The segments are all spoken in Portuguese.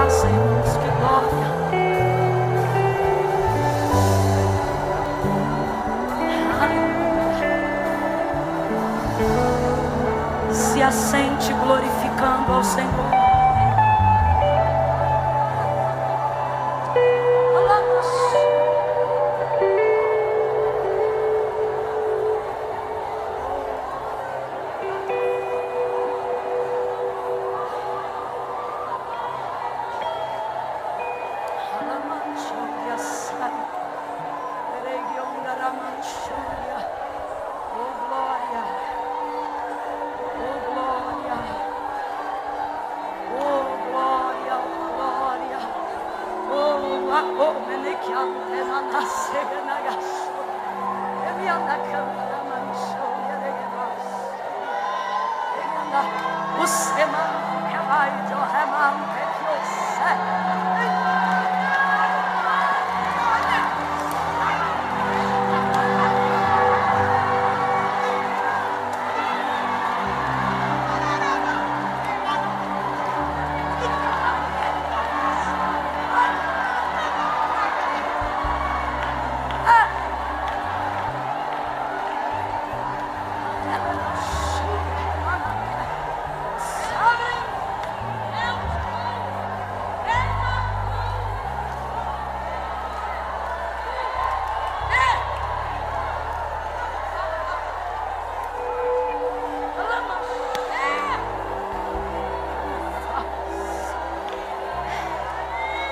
graça, irmãos, que glória. Aleluia. Se assente glorificando ao Senhor.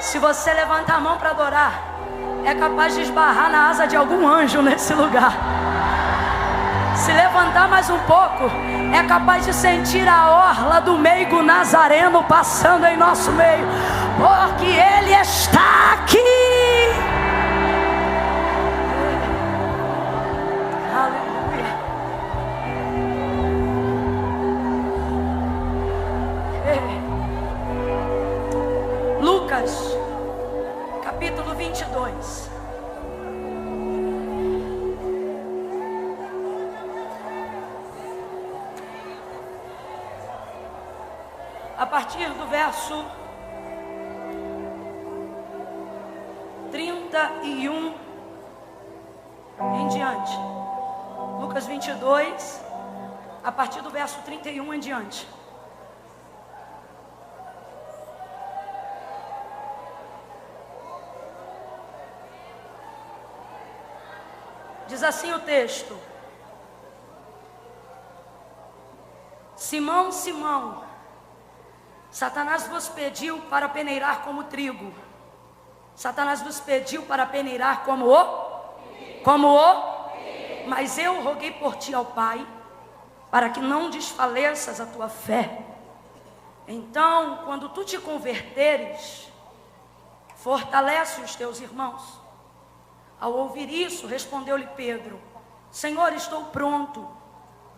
Se você levantar a mão para adorar, é capaz de esbarrar na asa de algum anjo nesse lugar. Se levantar mais um pouco, é capaz de sentir a orla do meigo nazareno passando em nosso meio, porque Ele está aqui. Aleluia. Lucas capítulo 22. A partir do verso 31 em diante. Lucas 22, a partir do verso 31 em diante. Diz assim o texto: Simão, Simão, Satanás vos pediu para peneirar como trigo. Satanás vos pediu para peneirar como mas eu roguei por ti ao Pai, para que não desfaleças a tua fé. Então, quando tu te converteres, fortalece os teus irmãos. Ao ouvir isso, respondeu-lhe Pedro: Senhor, estou pronto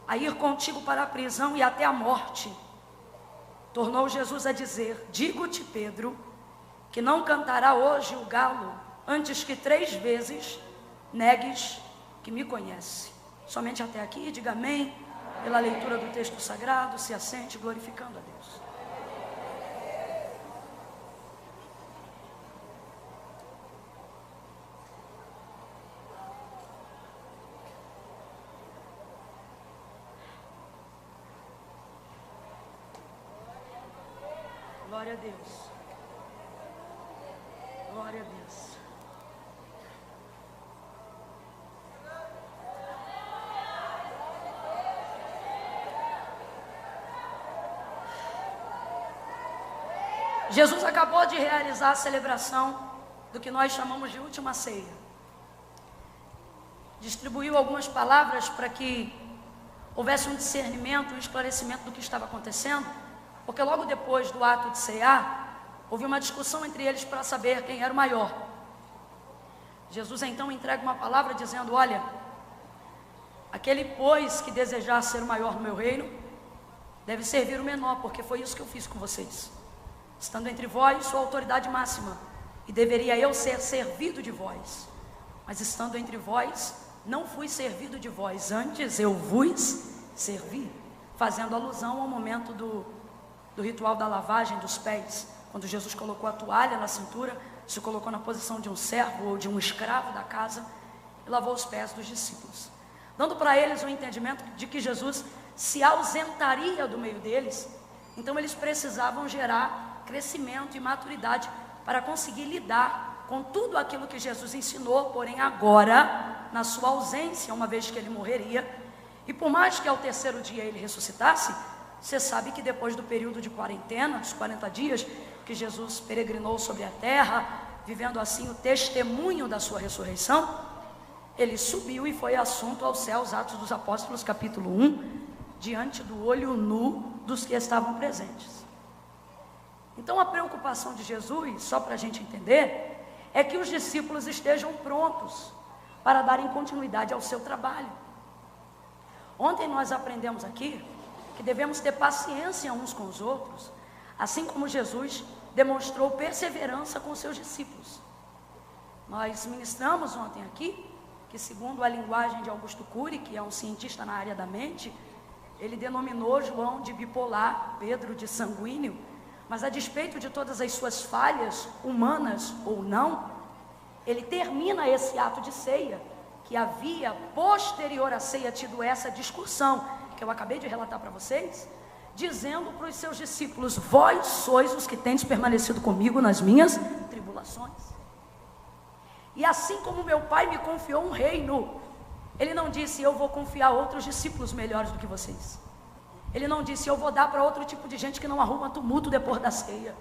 a ir contigo para a prisão e até a morte. Tornou Jesus a dizer: digo-te, Pedro, que não cantará hoje o galo antes que 3 vezes negues que me conhece. Somente até aqui, diga amém, pela leitura do texto sagrado. Se assente glorificando a Deus. Glória a Deus. Glória a Deus. Jesus acabou de realizar a celebração do que nós chamamos de última ceia. Distribuiu algumas palavras para que houvesse um discernimento, um esclarecimento do que estava acontecendo. Porque logo depois do ato de cear, houve uma discussão entre eles para saber quem era o maior. Jesus então entrega uma palavra dizendo: olha, aquele pois que desejar ser o maior no meu reino, deve servir o menor, porque foi isso que eu fiz com vocês. Estando entre vós, sou a autoridade máxima, e deveria eu ser servido de vós. Mas estando entre vós, não fui servido de vós, antes eu vos servi. Fazendo alusão ao momento do ritual da lavagem dos pés, quando Jesus colocou a toalha na cintura, se colocou na posição de um servo ou de um escravo da casa e lavou os pés dos discípulos, dando para eles o entendimento de que Jesus se ausentaria do meio deles. Então eles precisavam gerar crescimento e maturidade para conseguir lidar com tudo aquilo que Jesus ensinou, porém agora, na sua ausência, uma vez que ele morreria. E por mais que ao terceiro dia ele ressuscitasse, você sabe que depois do período de quarentena, dos 40 dias, que Jesus peregrinou sobre a terra, vivendo assim o testemunho da sua ressurreição, ele subiu e foi assunto aos céus, Atos dos Apóstolos, capítulo 1, diante do olho nu dos que estavam presentes. Então a preocupação de Jesus, só para a gente entender, é que os discípulos estejam prontos para darem continuidade ao seu trabalho. Ontem nós aprendemos aqui que devemos ter paciência uns com os outros, assim como Jesus demonstrou perseverança com seus discípulos. Nós ministramos ontem aqui que, segundo a linguagem de Augusto Cury, que é um cientista na área da mente, ele denominou João de bipolar, Pedro de sanguíneo, mas a despeito de todas as suas falhas, humanas ou não, ele termina esse ato de ceia, que havia, posterior à ceia, tido essa discussão, que eu acabei de relatar para vocês, dizendo para os seus discípulos: vós sois os que tendes permanecido comigo nas minhas tribulações. E assim como meu pai me confiou um reino, ele não disse: eu vou confiar a outros discípulos melhores do que vocês. Ele não disse: eu vou dar para outro tipo de gente que não arruma tumulto depois da ceia.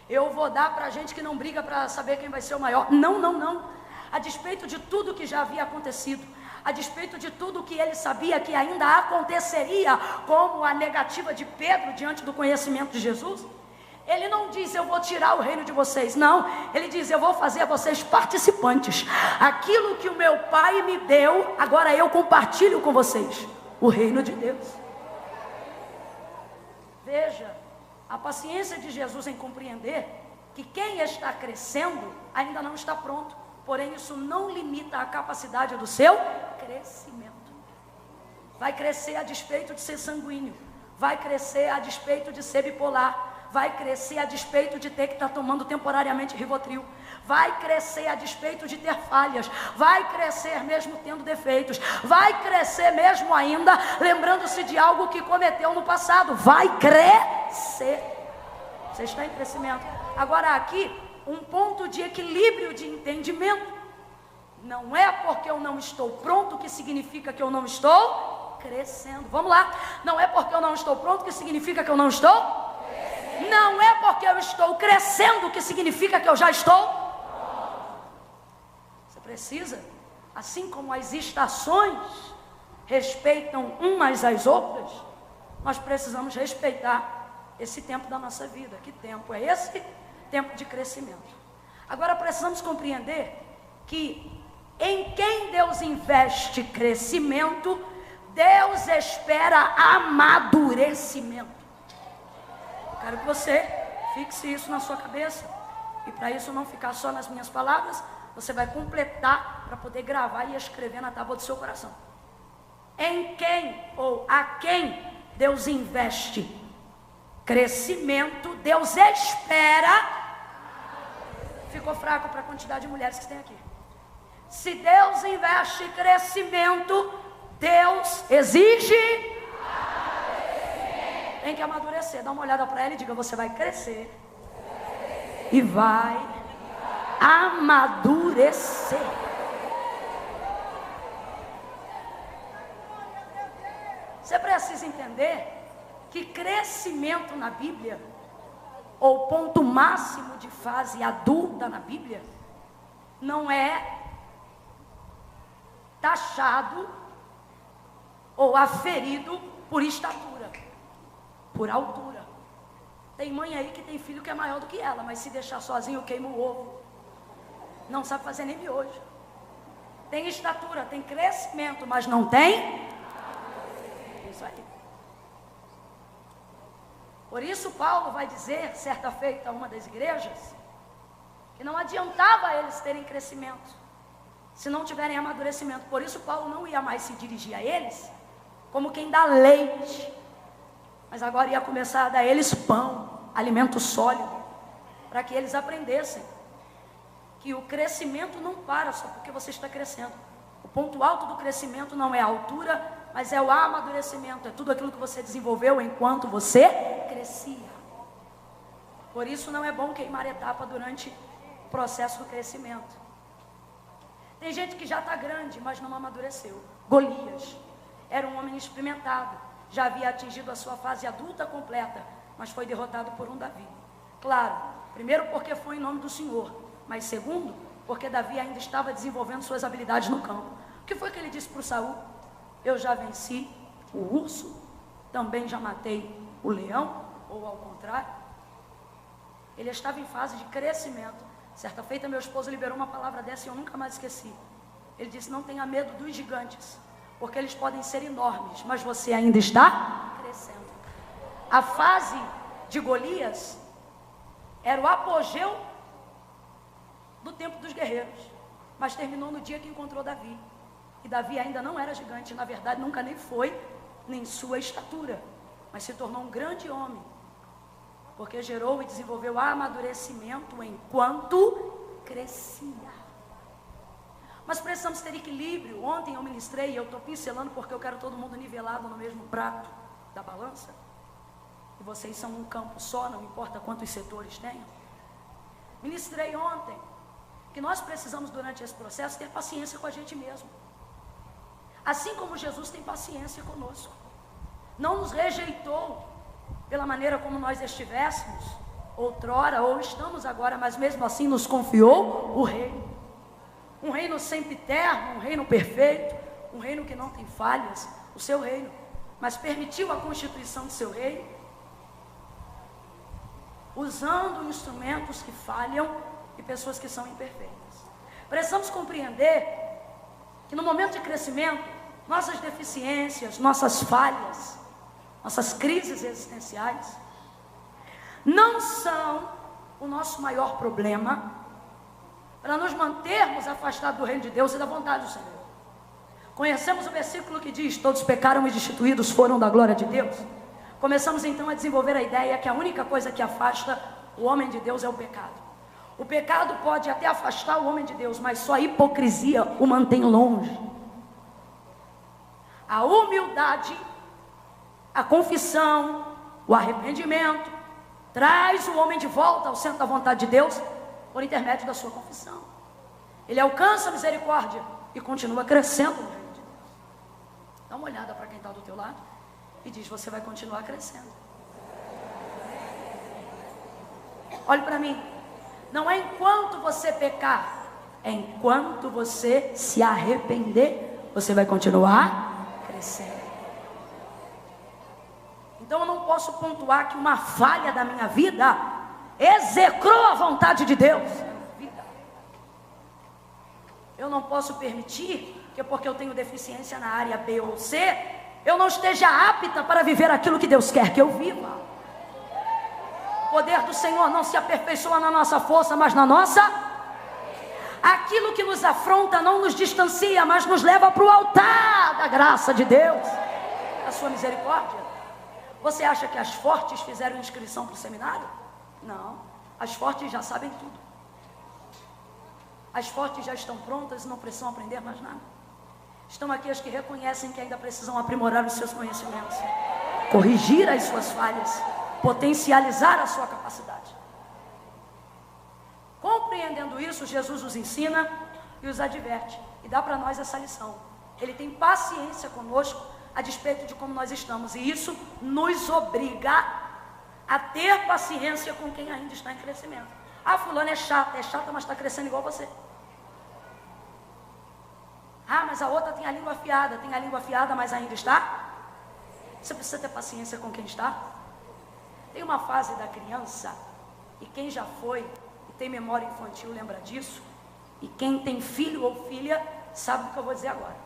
Eu vou dar para gente que não briga para saber quem vai ser o maior. Não, não, não. A despeito de tudo que já havia acontecido, a despeito de tudo que ele sabia que ainda aconteceria, como a negativa de Pedro diante do conhecimento de Jesus, ele não diz: eu vou tirar o reino de vocês. Não, ele diz: eu vou fazer vocês participantes. Aquilo que o meu pai me deu, agora eu compartilho com vocês. O reino de Deus. Veja a paciência de Jesus em compreender que quem está crescendo ainda não está pronto. Porém, isso não limita a capacidade do seu crescimento. Vai crescer a despeito de ser sanguíneo, vai crescer a despeito de ser bipolar, vai crescer a despeito de ter que estar tomando temporariamente Rivotril, vai crescer a despeito de ter falhas, vai crescer mesmo tendo defeitos, vai crescer mesmo ainda lembrando-se de algo que cometeu no passado, vai crescer. Você está em crescimento. Agora aqui, um ponto de equilíbrio de entendimento. Não é porque eu não estou pronto que significa que eu não estou crescendo. Vamos lá. Não é porque eu não estou pronto que significa que eu não estou crescendo. Não é porque eu estou crescendo que significa que eu já estou. Você precisa, assim como as estações respeitam umas às outras, nós precisamos respeitar esse tempo da nossa vida. Que tempo é esse? Tempo de crescimento. Agora precisamos compreender que em quem Deus investe crescimento, Deus espera amadurecimento. Eu quero que você fixe isso na sua cabeça. E para isso não ficar só nas minhas palavras, você vai completar para poder gravar e escrever na tábua do seu coração. Em quem ou a quem Deus investe crescimento, Deus espera. Ficou fraco para a quantidade de mulheres que tem aqui. Se Deus investe crescimento, Deus exige amadurecimento. Tem que amadurecer. Dá uma olhada para ela e diga: você vai crescer e vai amadurecer. Você precisa entender que crescimento na Bíblia, ou ponto máximo de fase adulta na Bíblia, não é taxado ou aferido por estatura, por altura. Tem mãe aí que tem filho que é maior do que ela, mas se deixar sozinho queima o ovo, não sabe fazer nem miojo. Tem estatura, tem crescimento, mas não tem. Isso aí. Por isso Paulo vai dizer, certa feita, a uma das igrejas, que não adiantava eles terem crescimento se não tiverem amadurecimento. Por isso Paulo não ia mais se dirigir a eles como quem dá leite, mas agora ia começar a dar a eles pão. alimento sólido, para que eles aprendessem que o crescimento não para só porque você está crescendo. O ponto alto do crescimento não é a altura, mas é o amadurecimento, é tudo aquilo que você desenvolveu enquanto você crescia. Por isso não é bom queimar etapa durante o processo do crescimento. Tem gente que já está grande, mas não amadureceu. Golias era um homem experimentado, já havia atingido a sua fase adulta completa, mas foi derrotado por um Davi. Claro, primeiro porque foi em nome do Senhor, mas segundo, porque Davi ainda estava desenvolvendo suas habilidades no campo. O que foi que ele disse para o Saul? Eu já venci o urso, também já matei o leão, ou ao contrário. Ele estava em fase de crescimento. Certa feita meu esposo liberou uma palavra dessa e eu nunca mais esqueci. Ele disse: não tenha medo dos gigantes, porque eles podem ser enormes, mas você ainda está crescendo. A fase de Golias era o apogeu do tempo dos guerreiros, mas terminou no dia que encontrou Davi. E Davi ainda não era gigante, na verdade nunca nem foi, nem sua estatura, mas se tornou um grande homem, porque gerou e desenvolveu amadurecimento enquanto crescia. Mas precisamos ter equilíbrio. Ontem eu ministrei, e eu estou pincelando porque eu quero todo mundo nivelado no mesmo prato da balança, e vocês são um campo só, não importa quantos setores tenham. Ministrei ontem que nós precisamos durante esse processo ter paciência com a gente mesmo, assim como Jesus tem paciência conosco. Não nos rejeitou pela maneira como nós estivéssemos outrora ou estamos agora, mas mesmo assim nos confiou o reino. Um reino sempiterno, um reino perfeito, um reino que não tem falhas, o seu reino, mas permitiu a constituição do seu reino, usando instrumentos que falham e pessoas que são imperfeitas. Precisamos compreender que no momento de crescimento, nossas deficiências, nossas falhas, nossas crises existenciais, não são o nosso maior problema para nos mantermos afastados do reino de Deus e da vontade do Senhor. Conhecemos o versículo que diz: todos pecaram e destituídos foram da glória de Deus. Começamos então a desenvolver a ideia que a única coisa que afasta o homem de Deus é o pecado. O pecado pode até afastar o homem de Deus, mas só a hipocrisia o mantém longe. A humildade, a confissão, o arrependimento traz o homem de volta ao centro da vontade de Deus por intermédio da sua confissão. Ele alcança a misericórdia e continua crescendo no reino de Deus. Dá uma olhada para quem está do teu lado e diz: você vai continuar crescendo. Olhe para mim. Não é enquanto você pecar, é enquanto você se arrepender, você vai continuar crescendo. Então eu não posso pontuar que uma falha da minha vida execrou a vontade de Deus. Eu não posso permitir que porque eu tenho deficiência na área B ou C, eu não esteja apta para viver aquilo que Deus quer que eu viva. O poder do Senhor não se aperfeiçoa na nossa força, mas na nossa. Aquilo que nos afronta não nos distancia, mas nos leva para o altar da graça de Deus, da sua misericórdia. Você acha que as fortes fizeram inscrição para o seminário? Não, as fortes já sabem tudo. As fortes já estão prontas e não precisam aprender mais nada. Estão aqui as que reconhecem que ainda precisam aprimorar os seus conhecimentos, corrigir as suas falhas, potencializar a sua capacidade. Compreendendo isso, Jesus os ensina e os adverte, e dá para nós essa lição. Ele tem paciência conosco a despeito de como nós estamos, e isso nos obriga a ter paciência com quem ainda está em crescimento. Ah, fulano é chata, mas está crescendo igual você. Ah, mas a outra tem a língua afiada, mas ainda está. Você precisa ter paciência com quem está. Tem uma fase da criança, e quem já foi e tem memória infantil lembra disso, e quem tem filho ou filha sabe o que eu vou dizer agora.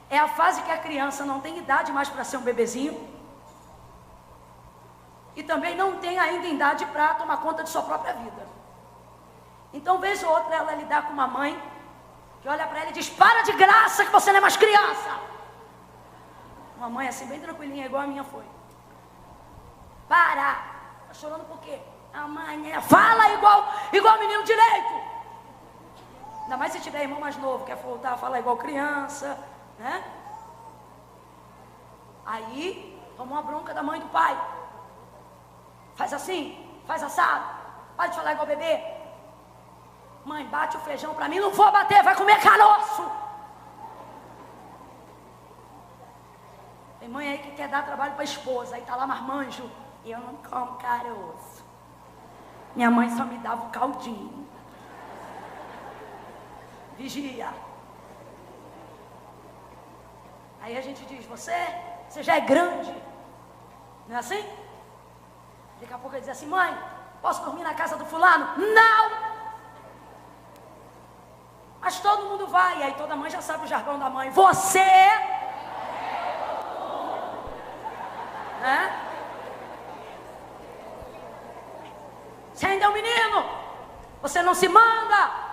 É a fase que a criança não tem idade mais para ser um bebezinho, e também não tem ainda idade para tomar conta de sua própria vida. Então, vez ou outra, ela lidar com uma mãe que olha para ela e diz: para de graça que você não é mais criança. Uma mãe assim bem tranquilinha, igual a minha foi. Para, chorando por quê? A mãe fala igual menino direito. Ainda mais se tiver irmão mais novo, quer voltar a falar igual criança, né? Aí, tomou uma bronca da mãe e do pai. Faz assim, faz assado, para de falar igual bebê. Mãe, bate o feijão pra mim, não vou bater, vai comer caroço. Tem mãe aí que quer dar trabalho pra esposa, aí tá lá marmanjo. E eu não como caroço. Minha mãe só me dava o caldinho. Vigia. Aí a gente diz, você já é grande. Não é assim? Daqui a pouco ele diz assim, mãe, posso dormir na casa do fulano? Não! Mas todo mundo vai, e aí toda mãe já sabe o jargão da mãe. Você... né? Você ainda é um menino. Você não se manda.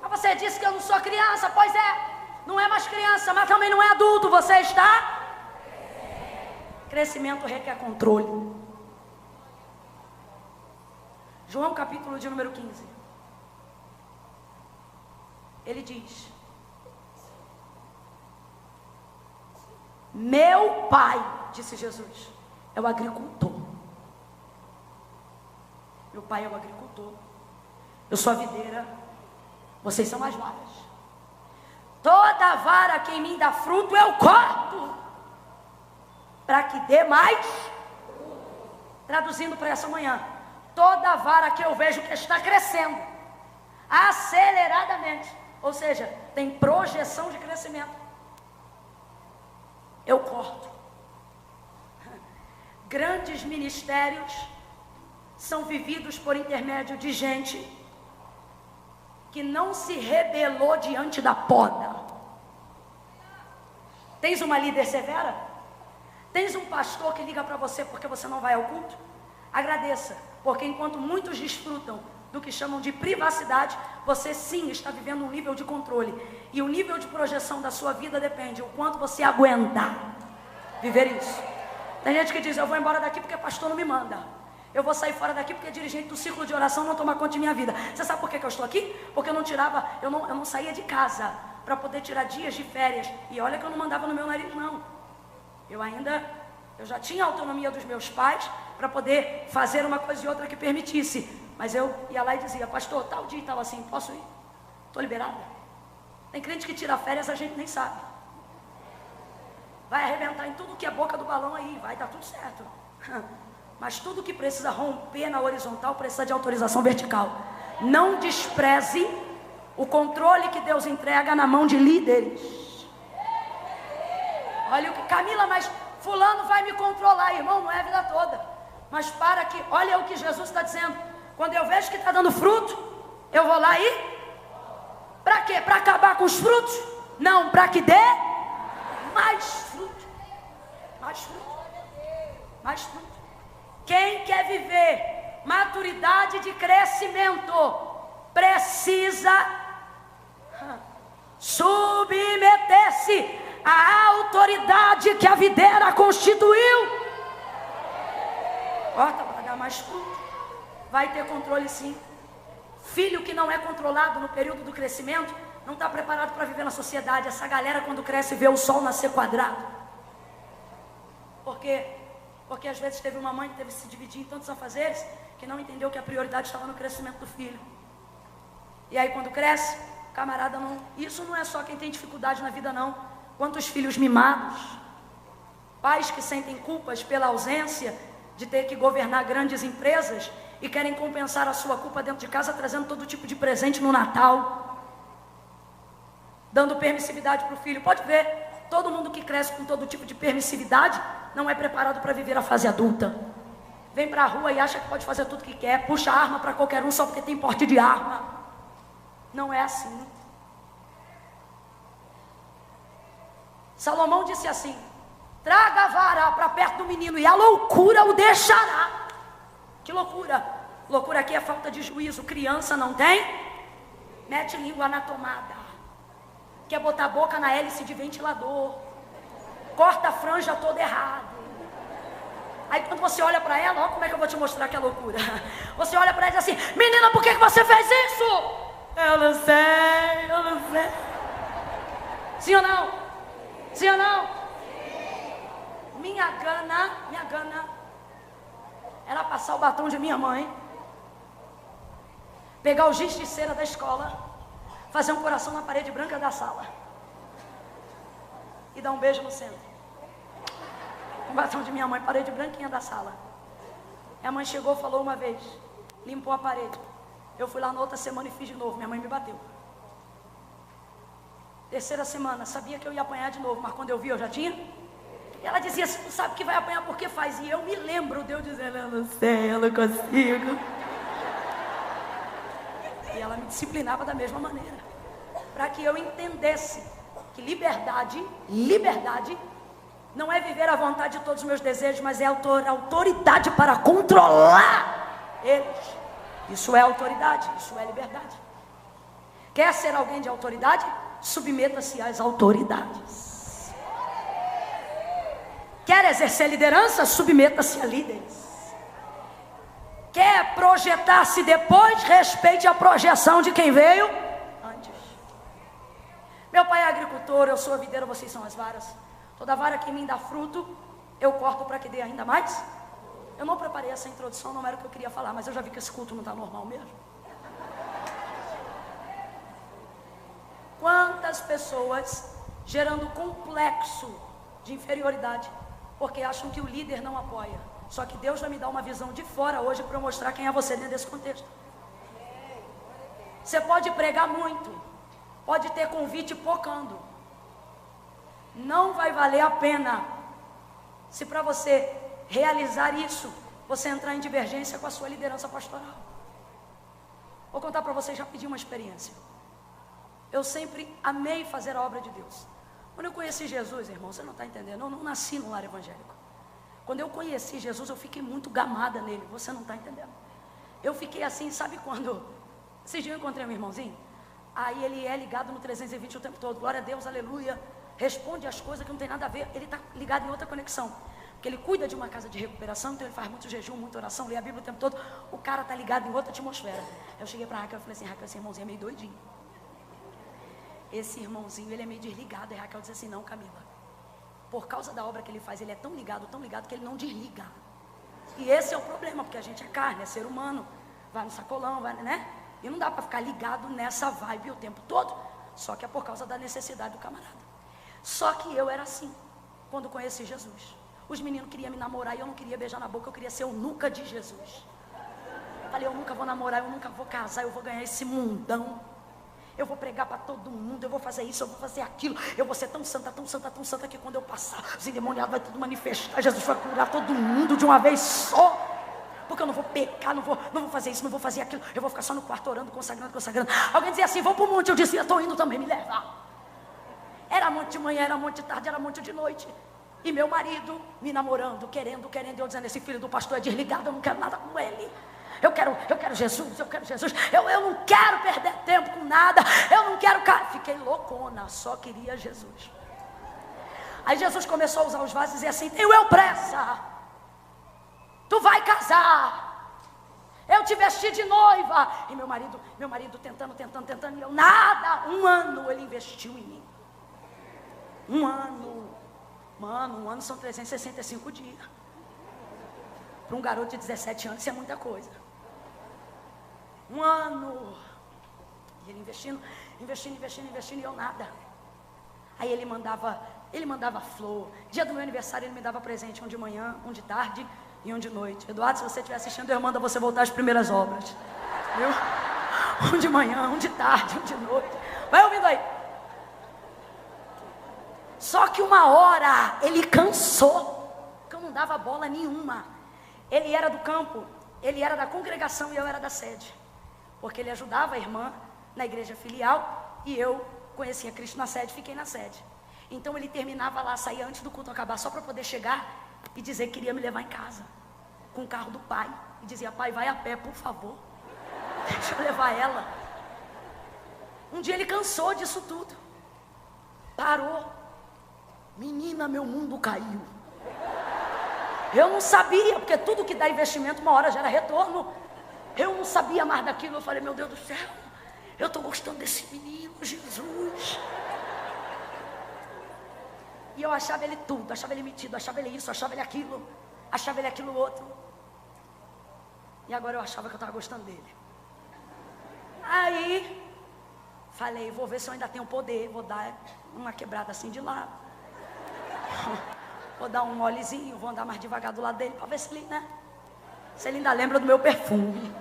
Mas você disse que eu não sou criança. Pois é, não é mais criança, mas também não é adulto. Você está... Crescimento requer controle. João capítulo de número 15. Ele diz: meu pai, disse Jesus, é o agricultor. Meu pai é o agricultor. Eu sou a videira. Vocês são as varas. Toda vara que em mim dá fruto eu corto, para que dê mais. Traduzindo para essa manhã, toda vara que eu vejo que está crescendo aceleradamente, ou seja, tem projeção de crescimento, eu corto. Grandes ministérios são vividos por intermédio de gente que não se rebelou diante da poda. Tens uma líder severa? Tens um pastor que liga para você porque você não vai ao culto? Agradeça, porque enquanto muitos desfrutam do que chamam de privacidade, você sim está vivendo um nível de controle. E o nível de projeção da sua vida depende o quanto você aguentar viver isso. Tem gente que diz, eu vou embora daqui porque pastor não me manda. Eu vou sair fora daqui porque dirigente do círculo de oração não toma conta de minha vida. Você sabe por que eu estou aqui? Porque eu não saía de casa para poder tirar dias de férias. E olha que eu não mandava no meu nariz, não. Eu já tinha a autonomia dos meus pais para poder fazer uma coisa e outra que permitisse. Mas eu ia lá e dizia, pastor, tal dia e tal assim, posso ir? Estou liberada. Tem crente que tira férias, a gente nem sabe. Vai arrebentar em tudo que é boca do balão aí, vai dar tudo certo. Mas tudo que precisa romper na horizontal precisa de autorização vertical. Não despreze o controle que Deus entrega na mão de líderes. Olha o que, Camila, mas fulano vai me controlar, irmão, não é a vida toda. Mas para que, olha o que Jesus está dizendo. Quando eu vejo que está dando fruto, eu vou lá e... Para quê? Para acabar com os frutos? Não, para que dê mais fruto. Mais fruto. Mais fruto. Quem quer viver maturidade de crescimento precisa submeter-se à autoridade que a videira constituiu. Corta para dar mais fruto. Vai ter controle sim. Filho que não é controlado no período do crescimento não está preparado para viver na sociedade. Essa galera quando cresce vê o sol nascer quadrado. Por quê? Porque às vezes teve uma mãe que teve que se dividir em tantos afazeres que não entendeu que a prioridade estava no crescimento do filho. E aí quando cresce, camarada não... Isso não é só quem tem dificuldade na vida não. Quantos filhos mimados, pais que sentem culpas pela ausência de ter que governar grandes empresas e querem compensar a sua culpa dentro de casa trazendo todo tipo de presente no Natal, dando permissividade para o filho. Pode ver, todo mundo que cresce com todo tipo de permissividade não é preparado para viver a fase adulta. Vem para a rua e acha que pode fazer tudo que quer, puxa arma para qualquer um só porque tem porte de arma. Não é assim. Salomão disse assim: traga a vara para perto do menino e a loucura o deixará. Que loucura? Loucura aqui é falta de juízo. Criança não tem? Mete língua na tomada. Quer botar a boca na hélice de ventilador. Corta a franja toda errado. Aí quando você olha para ela, olha como é que eu vou te mostrar que é loucura. Você olha para ela e diz assim: menina, por que você fez isso? Eu não sei, eu não sei. Sim ou não? Sim ou não? Minha gana era passar o batom de minha mãe, pegar o giz de cera da escola, fazer um coração na parede branca da sala e dar um beijo no centro. O batom de minha mãe, parede branquinha da sala. Minha mãe chegou, falou uma vez, limpou a parede. Eu fui lá na outra semana e fiz de novo. Minha mãe me bateu. Terceira semana, sabia que eu ia apanhar de novo, mas quando eu vi, eu já tinha. E ela dizia: você não sabe que vai apanhar porque faz. E eu me lembro de eu dizendo: eu não sei, eu não consigo. E ela me disciplinava da mesma maneira, para que eu entendesse que liberdade não é viver à vontade de todos os meus desejos, mas é autoridade para controlar eles. Isso é autoridade, isso é liberdade. Quer ser alguém de autoridade? Submeta-se às autoridades. Quer exercer liderança? Submeta-se a líderes. Quer projetar-se depois? Respeite a projeção de quem veio antes. Meu pai é agricultor, eu sou a videira, vocês são as varas. Toda vara que me dá fruto, eu corto para que dê ainda mais. Eu não preparei essa introdução, não era o que eu queria falar, mas eu já vi que esse culto não está normal mesmo. Quantas pessoas gerando complexo de inferioridade, porque acham que o líder não apoia. Só que Deus vai me dar uma visão de fora hoje para eu mostrar quem é você dentro desse contexto. Você pode pregar muito, pode ter convite pocando. Não vai valer a pena se para você realizar isso, você entrar em divergência com a sua liderança pastoral. Vou contar para vocês rapidinho uma experiência. Eu sempre amei fazer a obra de Deus. Quando eu conheci Jesus, irmão, você não está entendendo, eu não nasci num lar evangélico. Quando eu conheci Jesus, eu fiquei muito gamada nele, você não está entendendo. Eu fiquei assim, sabe quando? Esses dias eu encontrei um irmãozinho, aí ele é ligado no 320 o tempo todo, glória a Deus, aleluia, responde as coisas que não tem nada a ver, ele está ligado em outra conexão. Porque ele cuida de uma casa de recuperação, então ele faz muito jejum, muita oração, lê a Bíblia o tempo todo, o cara está ligado em outra atmosfera. Eu cheguei para a Raquel e falei assim: Raquel, esse irmãozinho é meio doidinho. Esse irmãozinho, ele é meio desligado. E a Raquel disse assim: não, Camila, por causa da obra que ele faz, ele é tão ligado que ele não desliga. E esse é o problema, porque a gente é carne, é ser humano, vai no sacolão, vai, né? E não dá para ficar ligado nessa vibe o tempo todo. Só que é por causa da necessidade do camarada. Só que eu era assim, quando conheci Jesus. Os meninos queriam me namorar e eu não queria beijar na boca, eu queria ser o nunca de Jesus. Falei: eu nunca vou namorar, eu nunca vou casar, eu vou ganhar esse mundão. Eu vou pregar para todo mundo, eu vou fazer isso, eu vou fazer aquilo. Eu vou ser tão santa, tão santa, tão santa, que quando eu passar, os endemoniados vai tudo manifestar. Jesus vai curar todo mundo de uma vez só. Porque eu não vou pecar, não vou fazer isso, não vou fazer aquilo. Eu vou ficar só no quarto orando, consagrando. Alguém dizia assim: vou para o monte. Eu dizia: estou indo também, me leva. Era monte de manhã, era monte de tarde, era monte de noite. E meu marido me namorando, querendo, eu dizendo: esse filho do pastor é desligado, eu não quero nada com ele. Eu quero Jesus, eu quero Jesus. Eu não quero perder tempo com nada. Eu não quero... Fiquei loucona, só queria Jesus. Aí Jesus começou a usar os vasos e dizia assim: tenho eu pressa. Tu vai casar. Eu te vesti de noiva. E meu marido tentando. E eu nada. 1 ano ele investiu em mim. 1 ano. Mano, 1 ano são 365 dias. Para um garoto de 17 anos isso é muita coisa. 1 ano. E ele investindo, e eu nada. Aí ele mandava flor. Dia do meu aniversário ele me dava presente, um de manhã, um de tarde e um de noite. Eduardo, se você estiver assistindo, eu mando você voltar às primeiras obras. Viu? Um de manhã, um de tarde, um de noite. Vai ouvindo aí. Só que uma hora ele cansou, que eu não dava bola nenhuma. Ele era do campo, ele era da congregação e eu era da sede. Porque ele ajudava a irmã na igreja filial e eu conhecia Cristo na sede, fiquei na sede. Então ele terminava lá, saía antes do culto acabar, só para poder chegar e dizer que queria me levar em casa, com o carro do pai. E dizia: pai, vai a pé, por favor, deixa eu levar ela. Um dia ele cansou disso tudo, parou. Menina, meu mundo caiu. Eu não sabia, porque tudo que dá investimento uma hora gera retorno. Eu não sabia mais daquilo. Eu falei, meu Deus do céu, eu estou gostando desse menino, Jesus. E eu achava ele tudo, achava ele metido, achava ele isso, achava ele aquilo, achava ele aquilo outro. E agora eu achava que eu estava gostando dele. Aí, falei, vou ver se eu ainda tenho poder, vou dar uma quebrada assim de lado. Vou dar um molezinho, vou andar mais devagar do lado dele, para ver se ele, né? Se ele ainda lembra do meu perfume.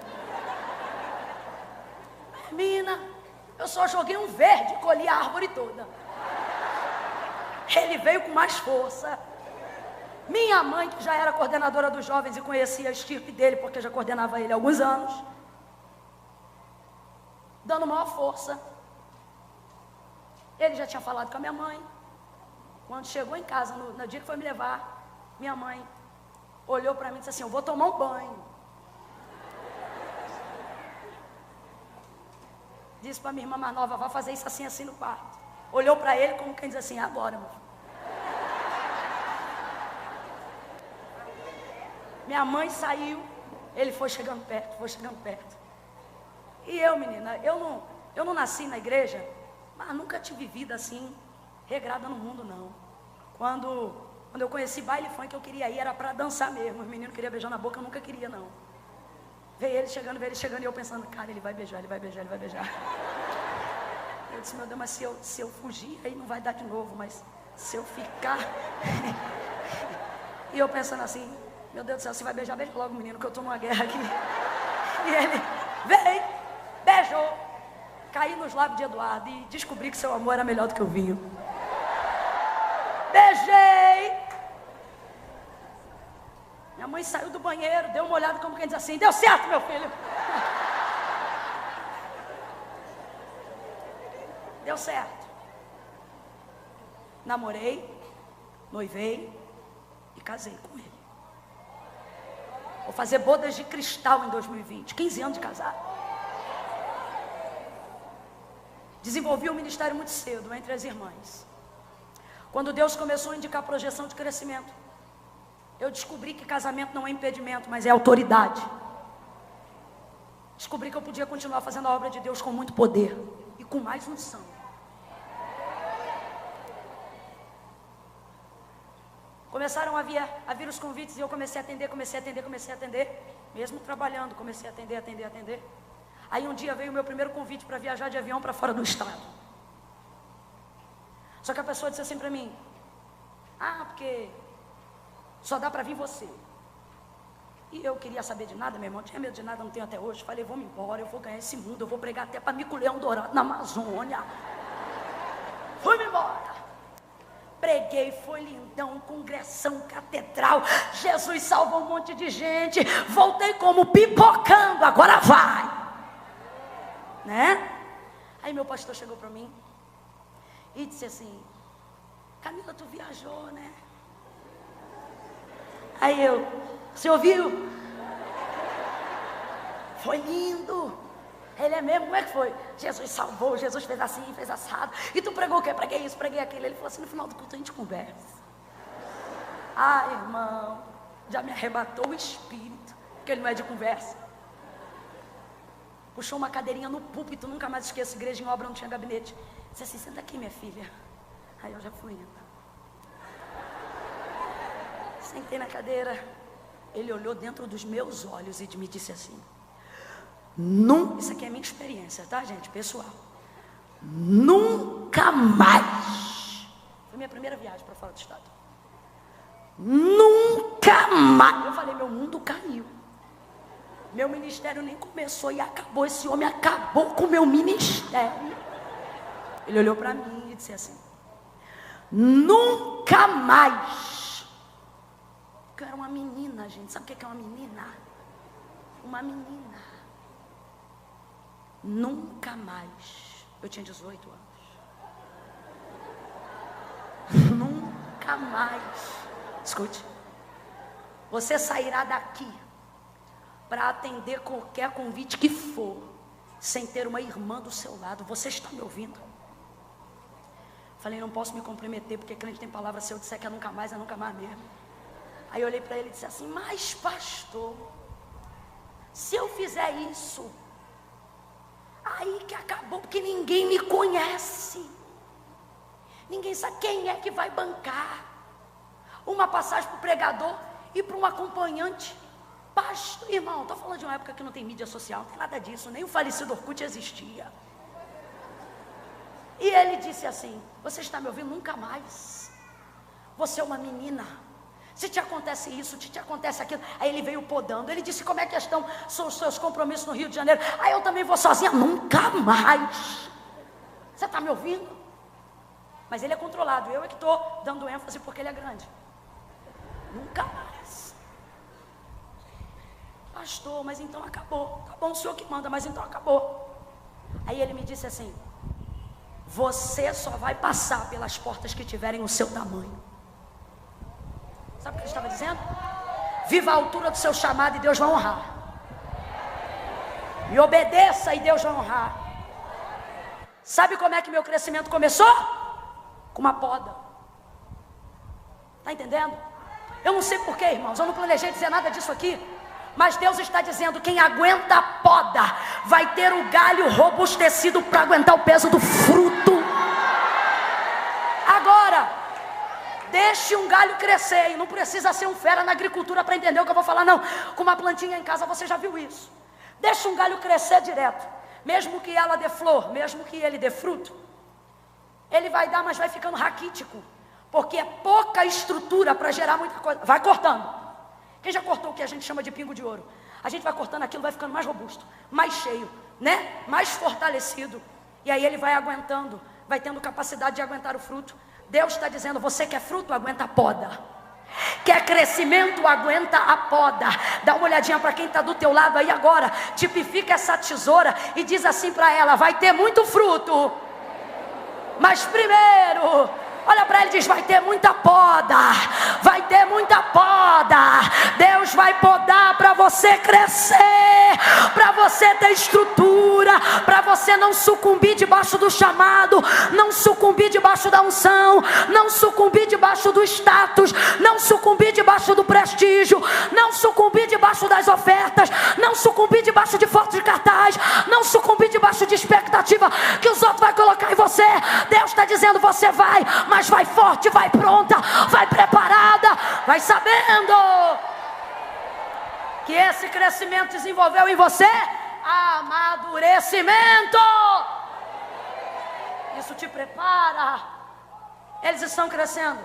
Menina, eu só joguei um verde, colhi a árvore toda. Ele veio com mais força. Minha mãe, que já era coordenadora dos jovens e conhecia a estirpe dele, porque já coordenava ele há alguns anos, dando maior força. Ele já tinha falado com a minha mãe. Quando chegou em casa, no dia que foi me levar, minha mãe olhou para mim e disse assim, eu vou tomar um banho. Disse para minha irmã mais nova, vai fazer isso assim, assim no quarto. Olhou para ele como quem diz assim, agora, meu filho. Minha mãe saiu, ele foi chegando perto, foi chegando perto. E eu, menina, eu não nasci na igreja, mas nunca tive vida assim, regrada no mundo, não. Quando eu conheci baile funk, eu queria ir, era para dançar mesmo. Os meninos queriam beijar na boca, eu nunca queria, não. Veio ele chegando, e eu pensando, cara, ele vai beijar, ele vai beijar, ele vai beijar. Eu disse, meu Deus, mas se eu fugir, aí não vai dar de novo, mas se eu ficar... E eu pensando assim, meu Deus do céu, se vai beijar, beija logo, menino, que eu estou numa guerra aqui. E ele veio, beijou, caí nos lábios de Eduardo e descobri que seu amor era melhor do que o vinho. Beijei. Minha mãe saiu do banheiro, deu uma olhada como quem diz assim, deu certo, meu filho. Deu certo. Namorei, noivei e casei com ele. Vou fazer bodas de cristal em 2020, 15 anos de casado. Desenvolvi um ministério muito cedo entre as irmãs. Quando Deus começou a indicar projeção de crescimento, eu descobri que casamento não é impedimento, mas é autoridade. Descobri que eu podia continuar fazendo a obra de Deus com muito poder e com mais unção. Começaram a vir os convites e eu comecei a atender, mesmo trabalhando, comecei a atender. Aí um dia veio o meu primeiro convite para viajar de avião para fora do estado. Só que a pessoa disse assim para mim, porque só dá para vir você. E eu queria saber de nada, meu irmão, não tinha medo de nada, não tenho até hoje. Falei, vou-me embora, eu vou ganhar esse mundo, eu vou pregar até para Mico-Leão Dourado, na Amazônia. Fui-me embora. Preguei, foi lindão, congressão, catedral. Jesus salvou um monte de gente. Voltei como pipocando, agora vai. Né? Aí meu pastor chegou para mim e disse assim, Camila, tu viajou, né? Aí eu, você ouviu? Foi lindo. Ele é mesmo, como é que foi? Jesus salvou, Jesus fez assim, fez assado. E tu pregou o quê? Preguei isso, preguei aquilo. Ele falou assim, no final do culto a gente conversa. Irmão, já me arrebatou o espírito, porque ele não é de conversa. Puxou uma cadeirinha no púlpito, nunca mais esqueço, igreja em obra, não tinha gabinete. Disse assim, senta aqui, minha filha. Aí eu já fui indo. Sentei na cadeira. Ele olhou dentro dos meus olhos e me disse assim, isso aqui é minha experiência, tá, gente, pessoal, nunca mais, foi minha primeira viagem para fora do estado, nunca mais, eu falei, meu mundo caiu, meu ministério nem começou e acabou, esse homem acabou com o meu ministério. Ele olhou para mim e disse assim, nunca mais, porque eu era uma menina, gente, sabe o que é uma menina? Uma menina. Nunca mais. Eu tinha 18 anos. Nunca mais. Escute. Você sairá daqui para atender qualquer convite que for, sem ter uma irmã do seu lado. Você está me ouvindo? Falei, não posso me comprometer, porque crente tem palavra, se eu disser que é nunca mais mesmo. Aí eu olhei para ele e disse assim: mas pastor, se eu fizer isso, aí que acabou, porque ninguém me conhece, ninguém sabe quem é que vai bancar uma passagem para o pregador e para um acompanhante. Pastor, irmão, estou falando de uma época que não tem mídia social, não tem nada disso, nem o falecido Orkut existia. E ele disse assim: você está me ouvindo? Nunca mais. Você é uma menina, se te acontece isso, te acontece aquilo. Aí ele veio podando, ele disse: como é que estão os seus compromissos no Rio de Janeiro? Aí eu também vou sozinha. Nunca mais. Você está me ouvindo? Mas ele é controlado, eu é que estou dando ênfase porque ele é grande. Nunca mais. Pastor, mas então acabou. Tá bom, o senhor que manda, mas então acabou. Aí ele me disse assim: você só vai passar pelas portas que tiverem o seu tamanho. Sabe o que ele estava dizendo? Viva a altura do seu chamado e Deus vai honrar. E obedeça e Deus vai honrar. Sabe como é que meu crescimento começou? Com uma poda. Está entendendo? Eu não sei porquê, irmãos, eu não planejei dizer nada disso aqui, mas Deus está dizendo: quem aguenta a poda vai ter o galho robustecido para aguentar o peso do fruto. Agora, deixe um galho crescer, e não precisa ser um fera na agricultura para entender o que eu vou falar, não. Com uma plantinha em casa você já viu isso. Deixe um galho crescer direto, mesmo que ela dê flor, mesmo que ele dê fruto, ele vai dar, mas vai ficando raquítico, porque é pouca estrutura para gerar muita coisa. Vai cortando. Quem já cortou o que a gente chama de pingo de ouro? A gente vai cortando aquilo, vai ficando mais robusto, mais cheio, né? Mais fortalecido. E aí ele vai aguentando, vai tendo capacidade de aguentar o fruto. Deus está dizendo: você quer fruto? Aguenta a poda. Quer crescimento? Aguenta a poda. Dá uma olhadinha para quem está do teu lado aí agora. Tipifica essa tesoura e diz assim para ela: vai ter muito fruto, mas primeiro, olha para ele e diz: vai ter muita poda. Vai ter muita poda. Deus vai podar para você crescer, para você ter estrutura, para você não sucumbir debaixo do chamado, não sucumbir debaixo da unção, não sucumbir debaixo do status, não sucumbir debaixo do prestígio, não sucumbir debaixo das ofertas, não sucumbir debaixo de fotos de cartaz, não sucumbir debaixo de expectativa que os outros vão colocar em você. Deus está dizendo: você vai, mas vai forte, vai pronta, vai preparada, vai sabendo que esse crescimento desenvolveu em você amadurecimento. Isso te prepara. Eles estão crescendo,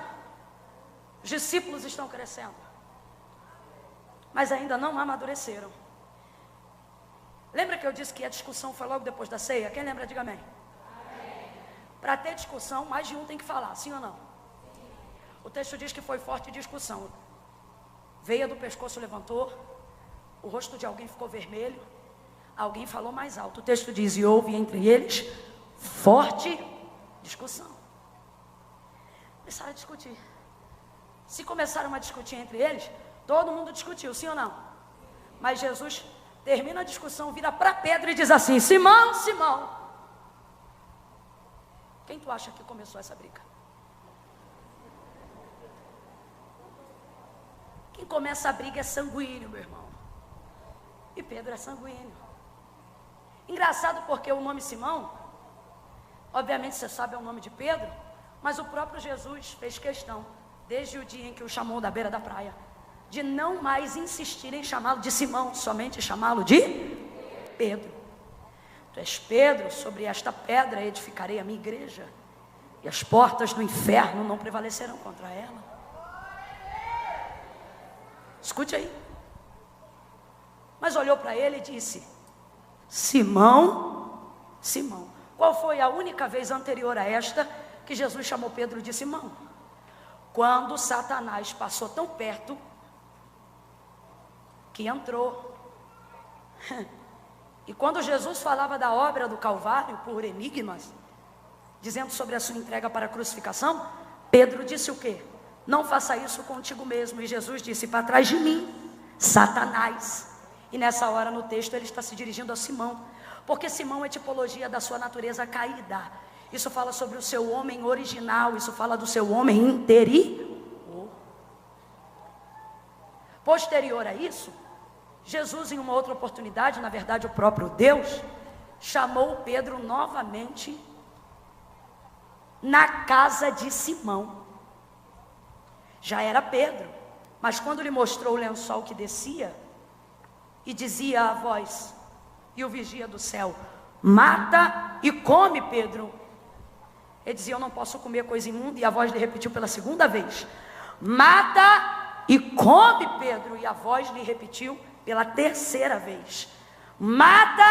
os discípulos estão crescendo, mas ainda não amadureceram. Lembra que eu disse que a discussão foi logo depois da ceia? Quem lembra, diga amém. Para ter discussão, mais de um tem que falar, sim ou não? O texto diz que foi forte discussão. Veia do pescoço levantou, o rosto de alguém ficou vermelho, alguém falou mais alto. O texto diz: e houve entre eles forte discussão. Começaram a discutir. Se começaram a discutir entre eles, todo mundo discutiu, sim ou não? Mas Jesus termina a discussão, vira para Pedro e diz assim: Simão, Simão, quem tu acha que começou essa briga? Quem começa a briga é sanguíneo, meu irmão. E Pedro é sanguíneo. Engraçado porque o nome Simão, obviamente você sabe é o nome de Pedro, mas o próprio Jesus fez questão, desde o dia em que o chamou da beira da praia, de não mais insistir em chamá-lo de Simão, somente chamá-lo de Pedro. Tu és Pedro, sobre esta pedra edificarei a minha igreja, e as portas do inferno não prevalecerão contra ela. Escute aí. Mas olhou para ele e disse: Simão, Simão. Qual foi a única vez anterior a esta que Jesus chamou Pedro de Simão? Quando Satanás passou tão perto que entrou. E quando Jesus falava da obra do Calvário por enigmas, dizendo sobre a sua entrega para a crucificação, Pedro disse o quê? Não faça isso contigo mesmo. E Jesus disse: para trás de mim, Satanás. E nessa hora no texto ele está se dirigindo a Simão, porque Simão é tipologia da sua natureza caída. Isso fala sobre o seu homem original, isso fala do seu homem interior. Posterior a isso, Jesus, em uma outra oportunidade, na verdade o próprio Deus, chamou Pedro novamente na casa de Simão. Já era Pedro, mas quando lhe mostrou o lençol que descia, e dizia a voz, e o vigia do céu: mata e come, Pedro. Ele dizia: eu não posso comer coisa imunda. E a voz lhe repetiu pela segunda vez: mata e come, Pedro. E a voz lhe repetiu pela terceira vez: mata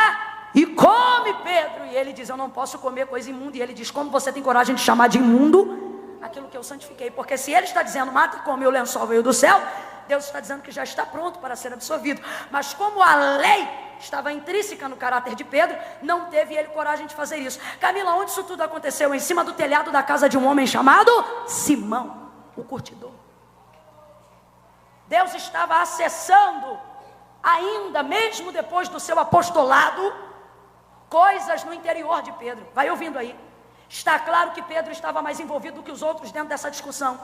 e come, Pedro. E ele diz: eu não posso comer coisa imunda. E ele diz: como você tem coragem de chamar de imundo aquilo que eu santifiquei? Porque se ele está dizendo mata e come, o lençol veio do céu, Deus está dizendo que já está pronto para ser absorvido. Mas como a lei estava intrínseca no caráter de Pedro, não teve ele coragem de fazer isso. Camila, onde isso tudo aconteceu? Em cima do telhado da casa de um homem chamado Simão, o curtidor. Deus estava acessando, ainda mesmo depois do seu apostolado, coisas no interior de Pedro. Vai ouvindo aí. Está claro que Pedro estava mais envolvido do que os outros dentro dessa discussão.